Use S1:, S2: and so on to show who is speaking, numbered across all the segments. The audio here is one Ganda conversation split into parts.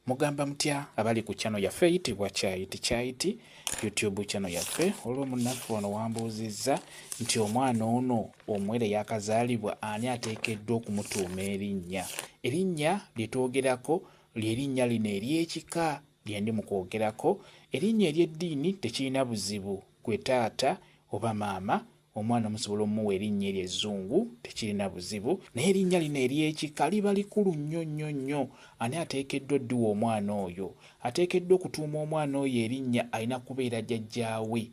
S1: Mugamba mutya abali ku channel yaffe eyitibwa Kyayiti YouTube channel yaffe. Olwo munnaffe wano wambuuzizza nti omwana ono omuwere yakazaalibwa ani ateekeddwa okumutuuma erinnya. Erinnya lye twogerako ly'erinnya lino ery'ekika lye ndi mu kwogerako. Erinnya ery'eddiini tekirina buzibu, gwe taata oba maama omwana musobola omuwa erinnya ery'ezzungu tekirina buzibu, naye erinnya lino ery'ekika liba likulu nnyo. Ani ateekeddwa oddiwa omwana oyo? Ateekeddwa okutuuma omwana oyo erinnya alina kubeera jjajjaawe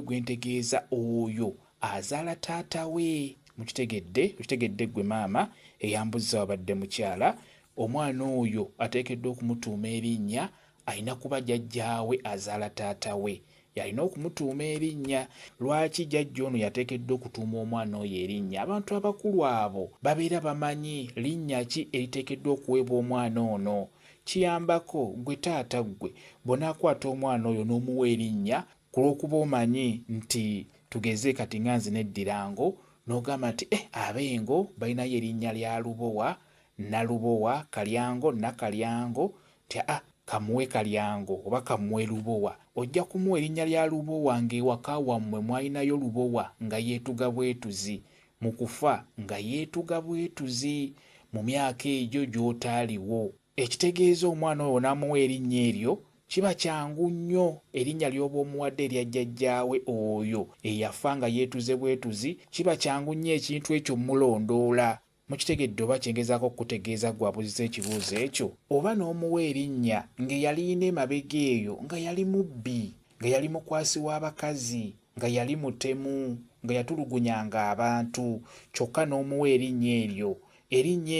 S1: gwe ntegeeza oyo azaala taata we. Mukitegedde gwe maama eyambuzza wabadde mukyala. Omwana oyo ateekeddwa okumutuuma erinnya alina kuba jjajjaawe azaala taata we yalina okumutuuma erinnya. Lwaki jjajja ono yateekeddwa okutuuma omwana oyo erinnya? Abantu abakulu abo babeera bamanyi linnya ki eriteekeddwa okuweebwa omwana ono. Kiyambako gwe taata gwe bw'onaakwata omwana oyo n'omuwa erinnya ku lw'okuba omanyi nti tugeze kati nga nze n'eddirango n'ogamba nti abengo balinayo erinnya lya Lubowa, Nalubowa, Kalyango, Nakalyango, nti kamuwe Kalyango oba kamuwe Lubowa. Ojja kumuwa erinnya lya Lubowa ng'ewaka wammwe mwalinayo Lubowa nga yeetuga bwetuzi, mu kufa nga yeetuga bwetuzi, mu myaka egyo gy'otaaliwo. Ekitegeeza omwana oyo n'amuwa erinnya eryo kiba kyangu nnyo. Erinnya ly'oba omuwadde erya jjajjaawe oyo eyafa nga yeetuze bwetuzi, kiba kyangu nnyo ekintu ekyo mulondoola. Mukitegedde oba kyengezaako okutegeeza gwe abuuziza ekibuuzo ekyo? Oba n'omuwa erinnya ng'eyaliina emabega eyo nga yali mubbi, nga yali mukwasi w'abakazi, nga yali mutemu, nga yatulugunyanga abantu, kyokka n'omuwa erinnya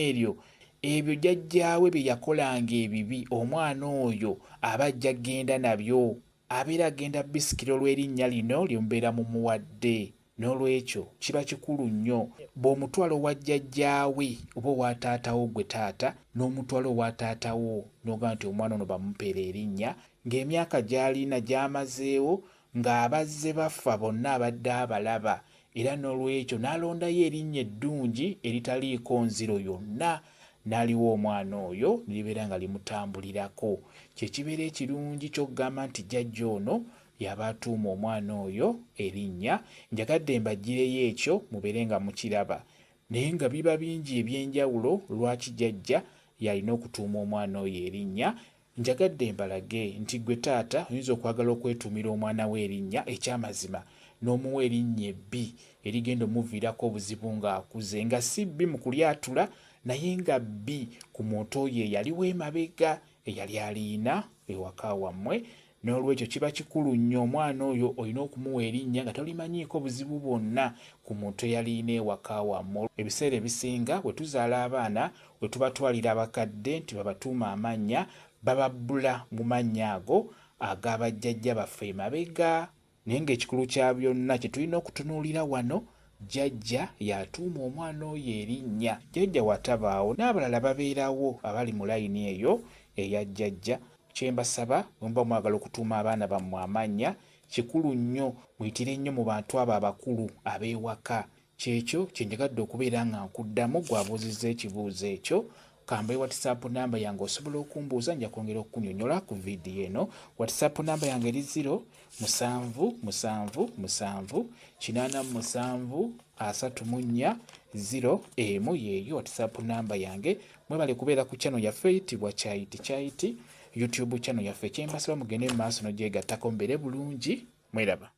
S1: eryo ebyo jjajjaawe bye yakolanga ebibi omwana oyo aba ajja agenda nabyo, abeera agenda bisikira olw'erinnya lino lye mubeera mumuwadde. N'olwekyo kiba kikulu nnyo bw'omutwala owa jjajjaawe oba owa taatawo gwe taata n'omutwala owa taatawo n'ogamba nti omwana ono bamupeera erinnya ng'emyaka gy'alina gy'amazeewo ng'abazze bafa bonna abadde abalaba, era n'olwekyo n'alondayo erinnya eddungi eritaliiko nziro yonna n'aliwa omwana oyo niribeera nga limutambulirako. Kye kibeera ekirungi ky'okugamba nti jjajja ono yaba atuuma omwana oyo erinnya. Njagadde mbaggireyo ekyo mubeere nga mukiraba, naye nga biba bingi eby'enjawulo lwaki jjajja yalina okutuuma omwana oyo erinnya. Njagadde mbalage nti gwe taata oyinza okwagala okwetuumira omwana we erinnya ekyamazima n'omuwa erinnya ebbi erigenda omuviirako obuzibu ng'akuze, nga si bbi mu kulyatula naye nga bbi ku muntu oyo eyaliwo emabega eyali aliina ewaka wammwe. N'olwekyo kiba kikulu nnyo omwana oyo olina okumuwa erinnya nga tolimanyiiko buzibu bwonna ku muntu eyaliina ewaka wammwe. Ebiseera ebisinga bwe tuzaala abaana we tubatwalira abakadde nti babatuuma amannya, bababbula mu mannya ago ag'abajjajja baffe emabega. Naye ng'ekikulu kya byonna kye tulina okutunuulira wano, jjajja y'atuuma omwana oyo erinnya. Jjajja watabaawo n'abalala babeerawo abali mu layini eyo eya jjajja. Kye mbasaba bwe muba mwagala okutuuma abaana bammwe amannya, kikulu nnyo muyitire nnyo mu bantu abo abakulu ab'ewaka. Kyekyo kye njagadde okubeera nga nkuddamu gwabuuzizza ekibuuzo ekyo. Kamba WhatsApp namba yange osobola okumbuuza, nja kwongera okukunnyonnyola ku vidiyo eno. WhatsApp namba yange eri 0777873401 yeeyo WhatsApp namba yange. Mwebale kubeera ku channel yaffe eyitibwa Kyayiti YouTube channel yaffe. Kye mbasaba mugende mu maaso n'ogyegattako mubeere bulungi. Mweraba.